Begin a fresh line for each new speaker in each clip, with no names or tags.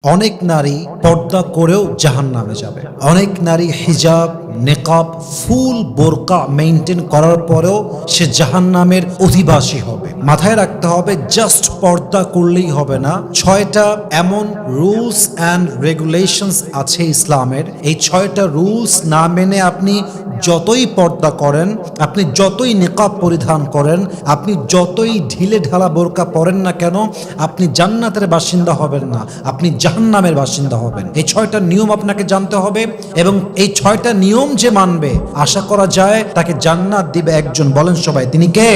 অনেক নারী পর্দা করেও জাহান্নামে যাবে। অনেক নারী হিজাব, নেকাব, ফুল বোরকা মেইনটেইন করার পরেও সে জাহান্নামের অধিবাসী হবে। মাথায় রাখতে হবে, জাস্ট পর্দা করলেই হবে না। 6টা এমন রুলস অ্যান্ড রেগুলেশনস আছে ইসলামের। এই 6টা রুলস না মেনে আপনি যতই পর্দা করেন, আপনি যতই নেকাব পরিধান করেন, আপনি যতই ঢিলে ঢালা বোরকা পরেন না কেন, আপনি জান্নাতের বাসিন্দা হবেন না, আপনি জাহান্নামের বাসিন্দা হবেন। এই 6টা নিয়ম আপনাকে জানতে হবে এবং এই 6টা নিয়ম যে মানবে, আশা করা যায় তাকে জান্নাত দিবে একজন। বলেন সবাই, তিনি কে?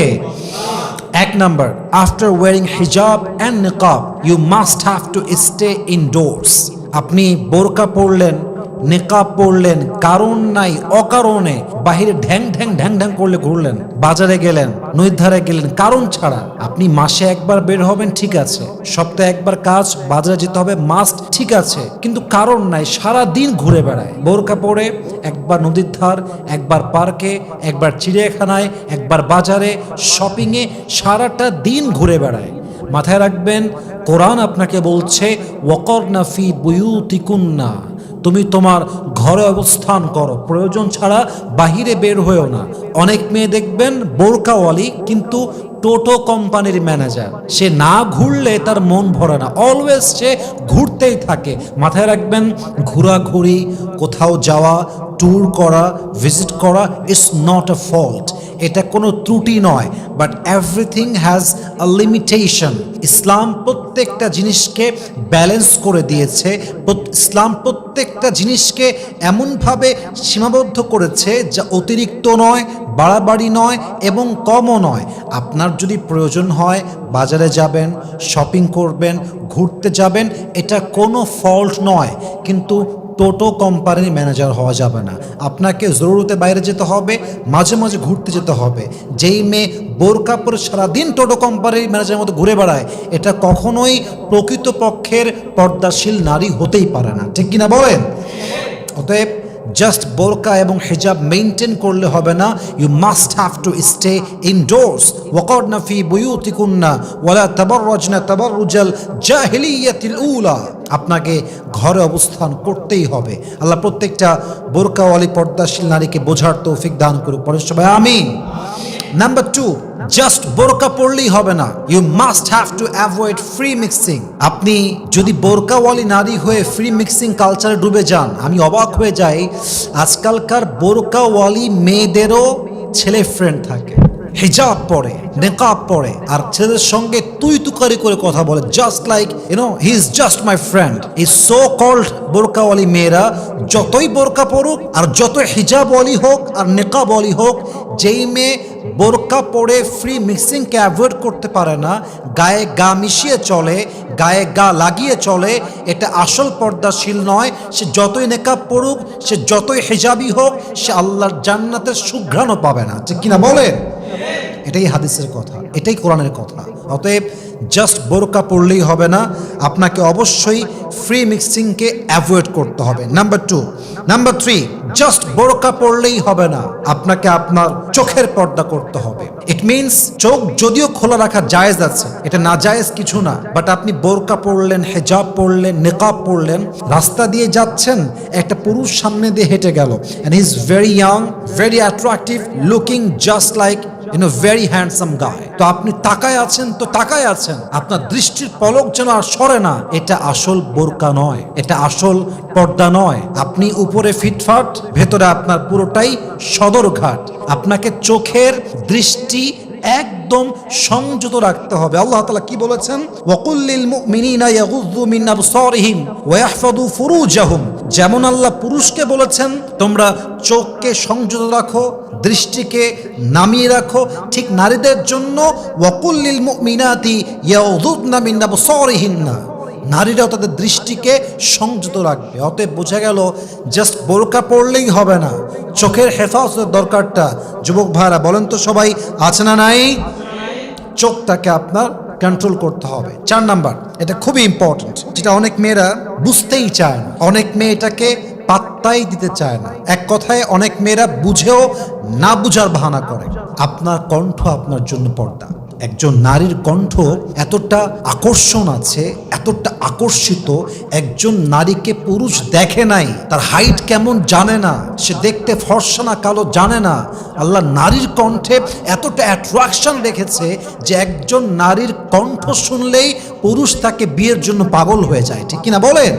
1 number, after wearing hijab and niqab you must have to stay indoors. আপনি বোরকা পরলেন, নেকাব পরলেন, কারণ নাই অকারণে বাহিরে ঢ্যাং ঢ্যাং ঢ্যাং ঢ্যাং করলে ঘুরলেন, বাজারে গেলেন, নদীর ধারে গেলেন, কারণ ছাড়া। আপনি মাসে একবার বের হবেন, ঠিক আছে, সপ্তাহে একবার কাজ, বাজারে যেতে হবে মাস্ট, ঠিক আছে, কিন্তু কারণ নাই সারা দিন ঘুরে বেড়ায় বোরকা পরে। একবার নদীর ধার, একবার পার্কে, একবার চিড়িয়াখানায়, একবার বাজারে, শপিংয়ে, সারাটা দিন ঘুরে বেড়ায়। মাথায় রাখবেন, কোরআন আপনাকে বলছে ওয়াকরনা ফি বুয়ুতিকুন্না, তুমি তোমার ঘরে অবস্থান করো, প্রয়োজন ছাড়া বাহিরে বের হয়েও না। অনেক মেয়ে দেখবেন বোরকাওয়ালি কিন্তু টোটো কোম্পানির ম্যানেজার, সে না ঘুরলে তার মন ভরে না, অলওয়েজ সে ঘুরতেই থাকে। মাথায় রাখবেন, ঘোরাঘুরি, কোথাও যাওয়া, ট্যুর করা, ভিজিট করা ইজ নট আ ফল্ট, এটা কোনো ত্রুটি নয়, but everything has a limitation. Islam প্রত্যেকটা জিনিসকে ব্যালেন্স করে দিয়েছে। ইসলাম প্রত্যেকটা জিনিসকে এমনভাবে সীমাবদ্ধ করেছে যা অতিরিক্ত নয়, বাড়াবাড়ি নয় এবং কমও নয়। আপনার যদি প্রয়োজন হয় বাজারে যাবেন, শপিং করবেন, ঘুরতে যাবেন, এটা কোনো ফল্ট নয়, কিন্তু টোটো কোম্পানির ম্যানেজার হওয়া যাবে না। আপনাকে জরুরতে বাইরে যেতে হবে, মাঝে মাঝে ঘুরতে যেতে হবে। যেই মেয়ে বোরকা পরে সারাদিন টোটো কোম্পানির ম্যানেজারের মতো ঘুরে বেড়ায়, এটা কখনোই প্রকৃতপক্ষের পর্দাশীল নারী হতেই পারে না, ঠিক কিনা বলেন? অতএব জাস্ট বোরকা এবং হিজাব মেইনটেইন করলে হবে না, you must have to stay indoors. ওয়াকরনা ফি বুয়ুতিকুন্না ওয়ালা তাবাররাজনা তাবাররুজাল জাহিলিয়াতিল উলা। আপনাকে ঘরে অবস্থান করতেই হবে। আল্লাহ প্রত্যেকটা বোরকাওয়ালি পর্দাশীল নারীকে বোঝার তৌফিক দান করুক, পরে সবাই আমিন। নাম্বার 2, জাস্ট বোরকা পরলেই হবে না, you must have to avoid free mixing. আপনি যদি বোরকাওয়ালি নারী হয়ে ফ্রি মিক্সিং কালচারে ডুবে যান, আমি অবাক হয়ে যাই, আজকালকার বোরকাওয়ালি মেয়েদেরও ছেলে ফ্রেন্ড থাকে, হিজাব পরে, নেকাব পরে, আর ছেলেদের সঙ্গে তুই তুকারি করে কথা বলে, just like he is just my friend. এই সো কল্ড বোরকাওয়ালি মেয়েরা যতই বোরকা পড়ুক আর যতই হিজাবওয়ালি হোক আর নেকাবওয়ালি হোক, যেই মেয়ে বোরকা পরে ফ্রি মিক্সিংকে অ্যাভয়েড করতে পারে না, গায়ে গা মিশিয়ে চলে, গায়ে গা লাগিয়ে চলে, এটা আসল পর্দাশীল নয়। সে যতই নেকাব পড়ুক, সে যতই হিজাবি হোক, সে আল্লাহর জান্নাতের সুঘ্রাণও পাবে না, ঠিক কিনা বলেন? এটাই হাদিসের কথা, এটাই কোরআনের কথা। অতএব জাস্ট বোরকা পড়লেই হবে না, আপনাকে অবশ্যই ফ্রি মিক্সিংকে অ্যাভয়েড করতে হবে। নাম্বার 2, নাম্বার 3, জাস্ট বোরকা পড়লেই হবে না, আপনাকে আপনার চোখের পর্দা করতে হবে। ইট মিনস চোখ যদিও খোলা রাখা জায়েজ আছে, এটা না জায়েজ কিছু না, বাট আপনি বোরকা পড়লেন, হিজাব পড়লেন, নেকাব পড়লেন, রাস্তা দিয়ে যাচ্ছেন, একটা পুরুষ সামনে দিয়ে হেঁটে গেল, and he is very young, very attractive, looking just like very handsome guy, তো আপনি তাকায় আছেন, তো তাকায় আছেন, আপনার দৃষ্টির পলক যেন আর সরে না। এটা আসল বোরকা নয়, এটা আসল পর্দা নয়। আপনি উপরে ফিটফাট, ভেতরে আপনার পুরোটাই সদরঘাট। আপনাকে চোখের দৃষ্টি একদম সংযত রাখতে হবে। আল্লাহ তাআলা কি বলেছেন? ওয়াকুল লিল মুমিনিনা ইয়াগুযযু মিন আবসারিহিম ওয়া ইয়াহফাযু ফুরুজাহুম। যেমন আল্লাহ পুরুষকে বলেছেন তোমরা চোখকে সংযত রাখো, দৃষ্টিকে নামিয়ে রাখো, ঠিক নারীদের জন্য ওয়াকুল লিল মুমিনাতি ইয়াগুযুযনা মিন আবসারিহিন্না, নারীরাও তাদের দৃষ্টিকে সংযত রাখবে। অতএব বোঝা গেল জাস্ট বোরকা পড়লেই হবে না, চোখের হেফাজতের দরকারটা যুবক ভাইরা বলেন তো সবাই আছে না নাই? চোখটাকে আপনার কন্ট্রোল করতে হবে। 4 নাম্বার, এটা খুবই ইম্পর্টেন্ট, যেটা অনেক মেয়েরা বুঝতেই চায় না, অনেক মেয়ে এটাকে পাত্তাই দিতে চায় না। এক কথায় অনেক মেয়েরা বুঝেও না বুঝার বাহানা করে। আপনার কণ্ঠ আপনার জন্য পর্দা। একজন নারীর কণ্ঠ এতটা আকর্ষণ আছে, এতটা আকর্ষিত, একজন নারীকে পুরুষ দেখে নাই, তার হাইট কেমন জানে না, সে দেখতে ফর্সা না কালো জানে না, আল্লাহ নারীর কণ্ঠে এতটা অ্যাট্রাকশন রেখেছে যে একজন নারীর কণ্ঠ শুনলেই পুরুষ তাকে বিয়ের জন্য পাগল হয়ে যায়। ঠিক কিনা বলেন?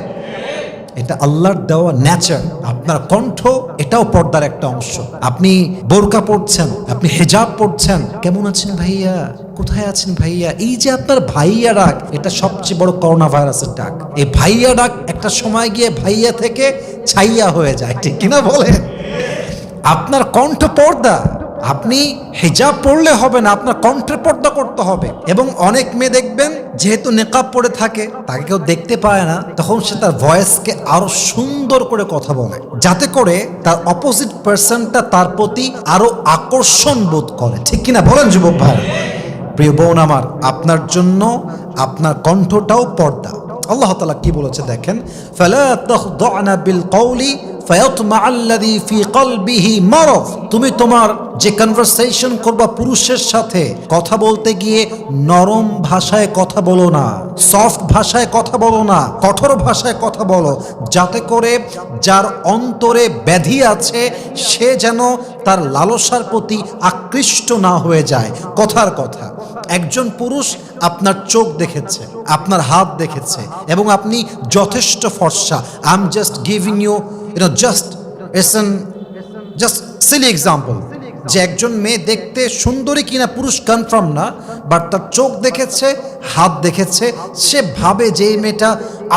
এটা আল্লাহর দেওয়া নেচার। আপনার কণ্ঠ এটাও পর্দার একটা অংশ। আপনি বোরকা পড়ছেন, আপনি হিজাব পড়ছেন, কেমন আছেন ভাইয়া, কোথায় আছেন ভাইয়া, এই যে আপনার ভাইয়া ডাক, এটা সবচেয়ে বড় করোনা ভাইরাসের ডাক। এই ভাইয়া ডাক একটা সময় গিয়ে ভাইয়া থেকে ছাইয়া হয়ে যায়। ঠিক কিনা বলেন? আপনার কণ্ঠ পর্দা। আপনি হিজাব পড়লে হবে না, আপনার কণ্ঠের পর্দা করতে হবে। এবং অনেক মেয়ে দেখবেন যেহেতু নেকাব পরে থাকে, তাকে কেউ দেখতে পায় না, তখন সে তার ভয়েসকে আরো সুন্দর করে কথা বলে, যাতে করে তার অপোজিট পার্সনটা তার প্রতি আরো আকর্ষণ বোধ করে। ঠিক কিনা বলেন যুবক ভাই? প্রিয় বোন আমার, আপনার জন্য আপনার কণ্ঠটাও পর্দা। আল্লাহ তাআলা কি বলেছে দেখেন, ফালা তাখদা'না বিল কওলি ফায়াতমা আল্লাযী ফি কলবিহি মারাদ। তুমি তোমার যে কনভারসেশন করবা পুরুষের সাথে, কথা বলতে গিয়ে নরম ভাষায় কথা বলো না, সফট ভাষায় কথা বলো না, কঠোর ভাষায় কথা বলো, যাতে করে যার অন্তরে ব্যাধি আছে সে যেন তার লালসার প্রতি আকৃষ্ট না হয়ে যায়। কথার কথা, একজন পুরুষ আপনার চোখ দেখেছে, আপনার হাত দেখেছে, এবং আপনি যথেষ্ট ফর্সা। I am just giving you just silly example, যে একজন মেয়ে দেখতে সুন্দরী কিনা পুরুষ কনফার্ম না, বাট তার চোখ দেখেছে, হাত দেখেছে, সে ভাবে যে এই মেয়েটা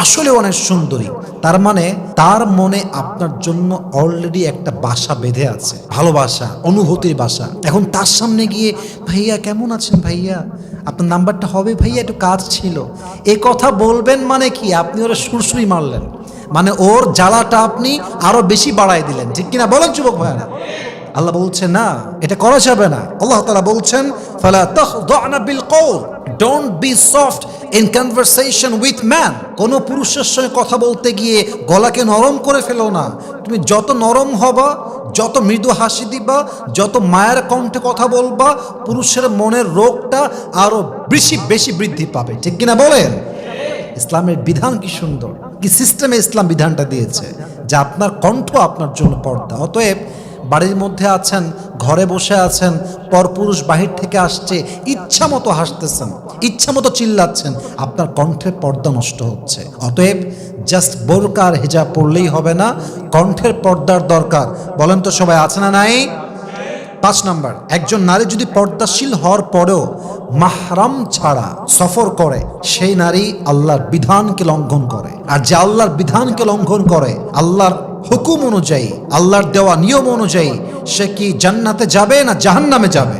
আসলে অনেক সুন্দরী। তার মানে তার মনে আপনার জন্য অলরেডি একটা বাসা বেঁধে আছে, ভালোবাসা, অনুভূতির বাসা। এখন তার সামনে গিয়ে ভাইয়া কেমন আছেন ভাইয়া, আপনার নাম্বারটা হবে ভাইয়া, একটু কাজ ছিল, এ কথা বলবেন মানে কি? আপনি ওরা সুরসুরি মারলেন, মানে ওর জ্বালাটা আপনি আরো বেশি বাড়াই দিলেন। ঠিক কিনা বলেন যুবক ভাইরা? আল্লাহ বলছেন না, এটা করা যাবে না। আল্লাহ তাআলা বলছেন, ফালা তাখদা'না বিল কওল, don't be soft in conversation with man. কোন পুরুষের সঙ্গে কথা বলতে গিয়ে গলাকে নরম করে ফেলো না। তুমি যত নরম হবা, যত মৃদু হাসি দিবা, যত মায়ের কণ্ঠে কথা বলবা, পুরুষের মনের রোগটা আরো বেশি বৃদ্ধি পাবে। ঠিক কিনা বলেন? ইসলামের বিধান কি সুন্দর, কি সিস্টেমে ইসলাম বিধানটা দিয়েছে, যে আপনার কণ্ঠ আপনার জন্য পর্দা। অতএব বাড়ির মধ্যে আছেন, ঘরে বসে আছেন, পরপুরুষ বাহির থেকে আসছে, ইচ্ছা মতো হাসতেছেন, ইচ্ছা মতো চিল্লাচ্ছেন, আপনার কণ্ঠের পর্দা নষ্ট হচ্ছে। অতএব জাস্ট বোরকা আর হিজাব পড়লেই হবে না, কণ্ঠের পর্দার দরকার। বলেন তো সবাই, আছে না নাই? 5 নাম্বার, একজন নারী যদি পর্দাশীল হওয়ার পরেও মাহরাম ছাড়া সফর করে, সেই নারী আল্লাহর বিধানকে লঙ্ঘন করে। আর যে আল্লাহর বিধানকে লঙ্ঘন করে, আল্লাহর হুকুম অনুযায়ী, আল্লাহর দেওয়া নিয়ম অনুযায়ী, সে কি জান্নাতে যাবে না জাহান্নামে যাবে?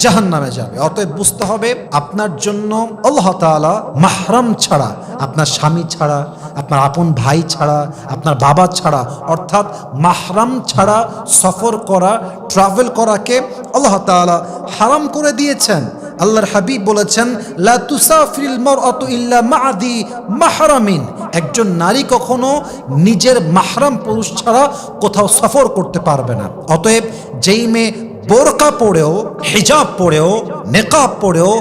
জাহান্নামে যাবে। অতএব বুঝতে হবে, আপনার জন্য আল্লাহ তাআলা মাহরাম ছাড়া, আপনার স্বামী ছাড়া, আপনার আপন ভাই ছাড়া, আপনার বাবা ছাড়া, অর্থাৎ মাহরাম ছাড়া সফর করা, ট্রাভেল করাকে আল্লাহ তাআলা হারাম করে দিয়েছেন। আল্লাহর হাবিব বলেছেন, লা তুসাফিরিল মারআতু ইল্লা মা'দি মাহরামিন। একজন নারী কখনো নিজের মাহরাম পুরুষ ছাড়া কোথাও সফর করতে পারবে না। অতএব যেই মেয়ে বোরকা পড়েও, হিজাব পড়েও, নেকাব পড়েও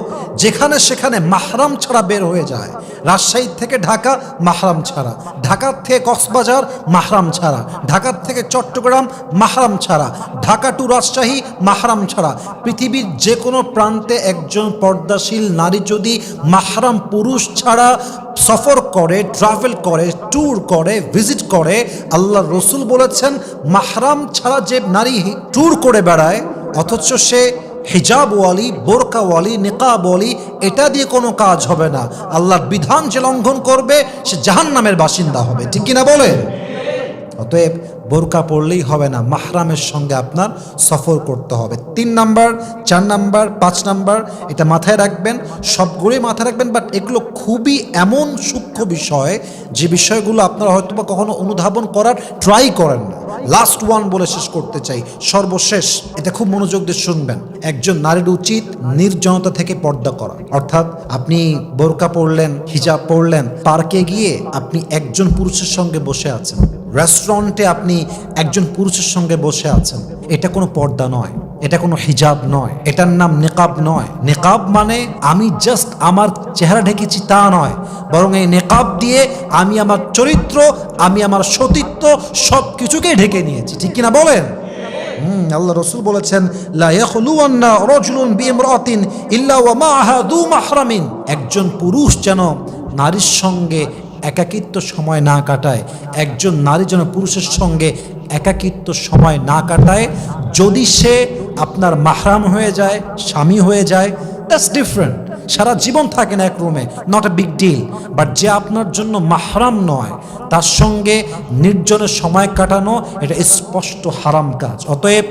যেখানে সেখানে মাহরাম ছাড়া বের হয়ে যায়, রাজশাহী থেকে ঢাকা মাহরাম ছাড়া, ঢাকার থেকে কক্সবাজার মাহরাম ছাড়া, ঢাকার থেকে চট্টগ্রাম মাহরাম ছাড়া, ঢাকা টু রাজশাহী মাহরাম ছাড়া, পৃথিবীর যে কোনো প্রান্তে একজন পর্দাশীল নারী যদি মাহরাম পুরুষ ছাড়া সফর করে, ট্রাভেল করে, ট্যুর করে, ভিজিট করে, আল্লাহর রসুল বলেছেন, মাহরাম ছাড়া যে নারী ট্যুর করে বেড়ায়, অথচ সে হিজাবওয়ালি, বোরকাওয়ালি, নিকাবওয়ালি, এটা দিয়ে কোনো কাজ হবে না। আল্লাহর বিধান যে লঙ্ঘন করবে সে জাহান্নামের বাসিন্দা হবে। ঠিক কিনা বলে? অতএব বোরকা পড়লেই হবে না, মাহরামের সঙ্গে আপনার সফর করতে হবে। 3 নাম্বার, 4 নাম্বার, 5 নাম্বার, এটা মাথায় রাখবেন, সবগুলোই মাথায় রাখবেন। বাট এগুলো খুবই এমন সূক্ষ্ম বিষয়, যে বিষয়গুলো আপনারা হয়তো বা কখনো অনুধাবন করার ট্রাই করেন না। লাস্ট ওয়ান বলে শেষ করতে চাই, সর্বশেষ, এটা খুব মনোযোগ দিয়ে শুনবেন। একজন নারীর উচিত নির্জনতা থেকে পর্দা করা। অর্থাৎ আপনি বোরকা পরলেন, হিজাব পরলেন, পার্কে গিয়ে আপনি একজন পুরুষের সঙ্গে বসে আছেন, রেস্টুরেন্টে আপনি একজন পুরুষের সঙ্গে বসে আছেন, এটা কোনো পর্দা নয়। এটা কোনো হিজাব নয়, এটার নাম নেকাব নয়। নেকাব মানে আমি জাস্ট আমার চেহারা ঢেকেছি তা নয়, বরং এই নেকাব দিয়ে আমি আমার চরিত্র, আমি আমার সতীত্ব সব কিছুকেই ঢেকে নিয়েছি। ঠিক কিনা বলেন? আল্লাহ রসুল বলেছেন, লা ইয়াখলুওয়ান্না রাজুলুন বিইমরাতিন ইল্লা ওয়া মাআহা যু মাহরামিন। একজন পুরুষ যেন নারীর সঙ্গে একাকিত্ব সময় না কাটায়, একজন নারী যেন পুরুষের সঙ্গে একাকিত্ব সময় না কাটায় যদি সে আপনার মাহরাম হয়ে যায়, স্বামী হয়ে যায়, দ্যাটস ডিফারেন্ট। সারা জীবন থাকে না এক রুমে, not a big deal. But যে আপনার জন্য মাহরাম নয়, তার সঙ্গে নির্জনে সময় কাটানো এটা স্পষ্ট হারাম কাজ। অতএব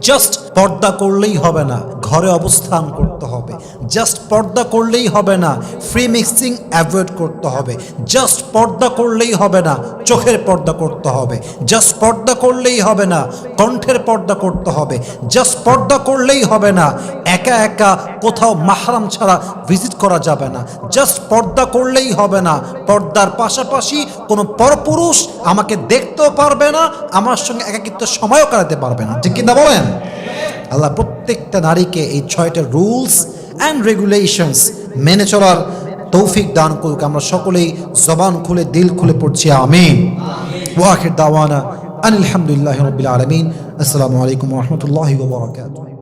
জাস্ট পর্দা করলেই হবে না, ঘরে অবস্থান করতে হবে। জাস্ট পর্দা করলেই হবে না, ফ্রি মিক্সিং অ্যাভয়েড করতে হবে। জাস্ট পর্দা করলেই হবে না, চোখের পর্দা করতে হবে। জাস্ট পর্দা করলেই হবে না, কণ্ঠের পর্দা করতে হবে। জাস্ট পর্দা করলেই হবে না, একা একা কোথাও মাহরাম ছাড়া ভিজিট করা যাবে না। জাস্ট পর্দা করলেই হবে না, পর্দার পাশাপাশি কোনো পরপুরুষ আমাকে দেখতেও পারবে না, আমার সঙ্গে একাকিত্ব সময়ও কাটাতে পারবে না। ঠিক কিনা বলেন? আল্লাহ প্রত্যেকটা নারীকে এই 6টা রুলস অ্যান্ড রেগুলেশনস মেনে চলার তৌফিক দান করুক। আমরা সকলেই জবান খুলে দিল খুলে পড়ছি আমিন। ওয়া আখির দাওয়ানা আনিল হামদুলিল্লাহি রাব্বিল আলামিন। আসসালামু আলাইকুম ওয়া রাহমাতুল্লাহি ওয়া বারাকাতুহু।